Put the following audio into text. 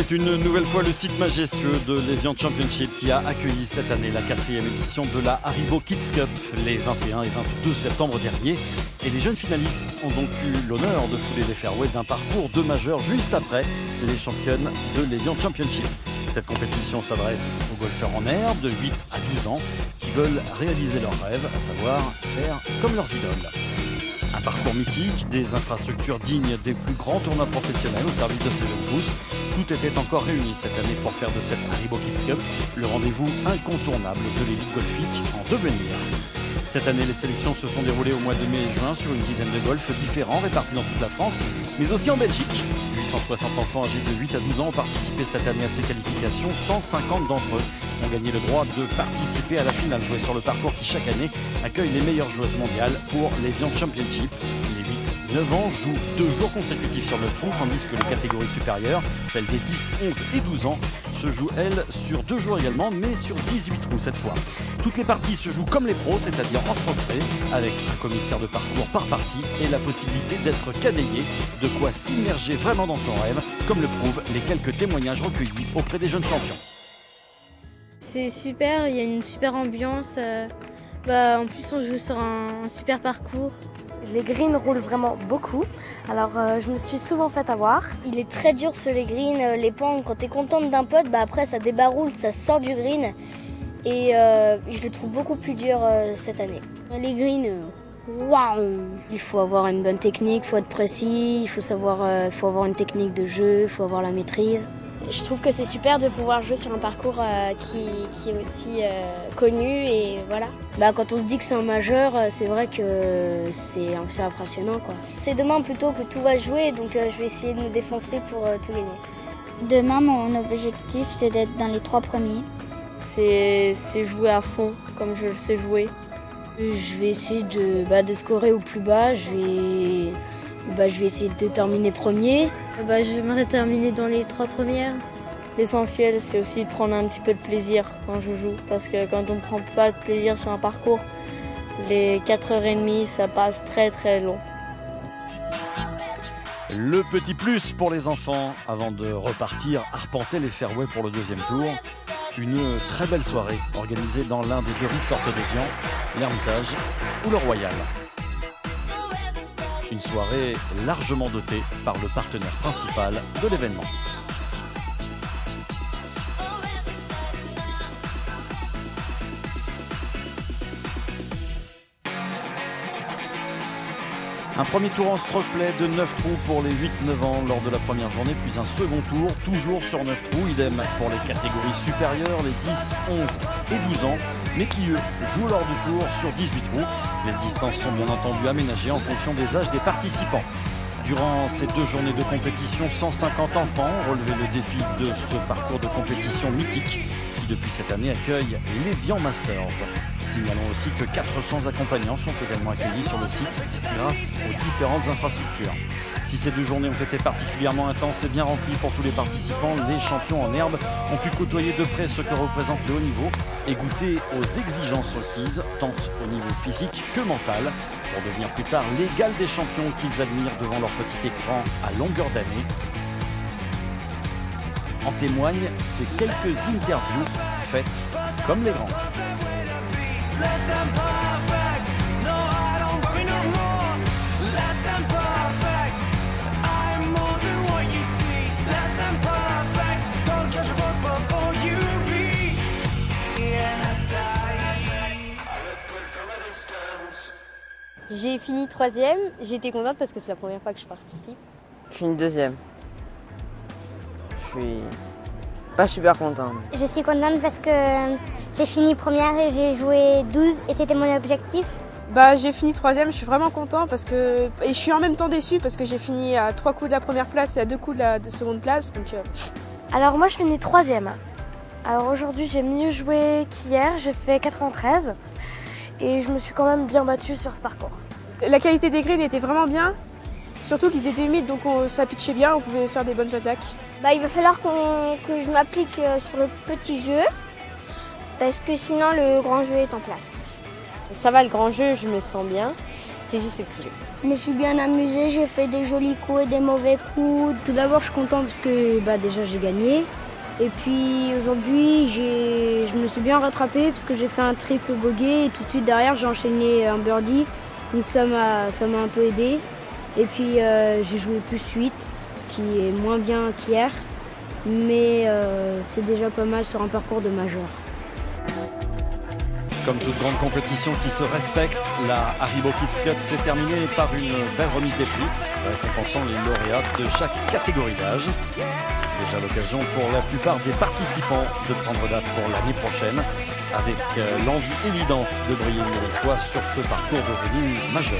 C'est une nouvelle fois le site majestueux de l'Evian Championship qui a accueilli cette année la 4e édition de la Haribo Kids Cup les 21 et 22 septembre dernier. Et les jeunes finalistes ont donc eu l'honneur de fouler les fairways d'un parcours de majeurs juste après les championnes de l'Evian Championship. Cette compétition s'adresse aux golfeurs en herbe de 8 à 12 ans qui veulent réaliser leurs rêves, à savoir faire comme leurs idoles. Un parcours mythique, des infrastructures dignes des plus grands tournois professionnels au service de ces jeunes pousses. Tout était encore réuni cette année pour faire de cette Haribo Kids Cup le rendez-vous incontournable de l'élite golfique en devenir. Cette année, les sélections se sont déroulées au mois de mai et juin sur une dizaine de golfs différents répartis dans toute la France, mais aussi en Belgique. 860 enfants âgés de 8 à 12 ans ont participé cette année à ces qualifications. 150 d'entre eux ont gagné le droit de participer à la finale jouée sur le parcours qui chaque année accueille les meilleures joueuses mondiales pour l'Evian Championship. Les 8-9 ans jouent 2 jours consécutifs sur 9 trous, tandis que les catégories supérieures, celles des 10, 11 et 12 ans, se jouent elles sur 2 jours également, mais sur 18 trous cette fois. Toutes les parties se jouent comme les pros, c'est-à-dire en retrait, avec un commissaire de parcours par partie et la possibilité d'être cadéillé, de quoi s'immerger vraiment dans son rêve, comme le prouvent les quelques témoignages recueillis auprès des jeunes champions. C'est super, il y a une super ambiance. En plus, on joue sur un super parcours. Les greens roulent vraiment beaucoup, alors je me suis souvent fait avoir. Il est très dur sur les greens, les pans, quand tu es contente d'un putt, après ça débaroule, ça sort du green. Et je le trouve beaucoup plus dur cette année. Les greens, waouh! Il faut avoir une bonne technique, il faut être précis, il faut avoir une technique de jeu, il faut avoir la maîtrise. Je trouve que c'est super de pouvoir jouer sur un parcours qui est aussi connu et voilà. Quand on se dit que c'est un majeur, c'est vrai que c'est impressionnant, quoi. C'est demain plutôt que tout va jouer, donc je vais essayer de me défoncer pour tout gagner. Demain, mon objectif, c'est d'être dans les 3 premiers. C'est jouer à fond, comme je le sais jouer. Je vais essayer de scorer au plus bas. Je vais essayer de terminer premier. J'aimerais terminer dans les 3 premières. L'essentiel, c'est aussi de prendre un petit peu de plaisir quand je joue. Parce que quand on ne prend pas de plaisir sur un parcours, les 4h30, ça passe très très long. Le petit plus pour les enfants, avant de repartir arpenter les fairways pour le deuxième tour. Une très belle soirée organisée dans l'un des 2 resorts d'Evian, l'Hermitage ou le Royal. Une soirée largement dotée par le partenaire principal de l'événement. Un premier tour en stroke play de 9 trous pour les 8-9 ans lors de la première journée, puis un second tour, toujours sur 9 trous, idem pour les catégories supérieures, les 10, 11 et 12 ans, mais qui eux jouent lors du tour sur 18 trous. Les distances sont bien entendu aménagées en fonction des âges des participants. Durant ces 2 journées de compétition, 150 enfants ont relevé le défi de ce parcours de compétition mythique qui depuis cette année accueille l'Evian Masters. Signalons aussi que 400 accompagnants sont également accueillis sur le site grâce aux différentes infrastructures. Si ces 2 journées ont été particulièrement intenses et bien remplies pour tous les participants, les champions en herbe ont pu côtoyer de près ce que représente le haut niveau et goûter aux exigences requises, tant au niveau physique que mental, pour devenir plus tard l'égal des champions qu'ils admirent devant leur petit écran à longueur d'année. En témoignent ces quelques interviews faites comme les grands. J'ai fini 3e, j'étais contente parce que c'est la première fois que je participe. Je suis une 2e. Je suis pas super content. Je suis contente parce que j'ai fini première et j'ai joué 12 et c'était mon objectif. J'ai fini 3e, je suis vraiment content et je suis en même temps déçue parce que j'ai fini à 3 coups de la première place et à 2 coups de la seconde place. Alors moi je finis 3e. Alors aujourd'hui j'ai mieux joué qu'hier, j'ai fait 93 et je me suis quand même bien battue sur ce parcours. La qualité des greens était vraiment bien, surtout qu'ils étaient humides donc ça pitchait bien, on pouvait faire des bonnes attaques. Il va falloir que je m'applique sur le petit jeu parce que sinon le grand jeu est en place. Ça va, le grand jeu, je me sens bien. c'est juste le petit jeu. Je me suis bien amusée, j'ai fait des jolis coups et des mauvais coups. Tout d'abord, je suis content parce que déjà j'ai gagné. Et puis aujourd'hui, je me suis bien rattrapée parce que j'ai fait un triple bogey et tout de suite derrière, j'ai enchaîné un birdie. Donc ça m'a un peu aidé. Et puis j'ai joué plus 8, qui est moins bien qu'hier. Mais c'est déjà pas mal sur un parcours de majeur. Comme toute grande compétition qui se respecte, la Haribo Kids Cup s'est terminée par une belle remise des prix, récompensant les lauréats de chaque catégorie d'âge. Déjà l'occasion pour la plupart des participants de prendre date pour l'année prochaine, avec l'envie évidente de briller une nouvelle fois sur ce parcours devenu majeur.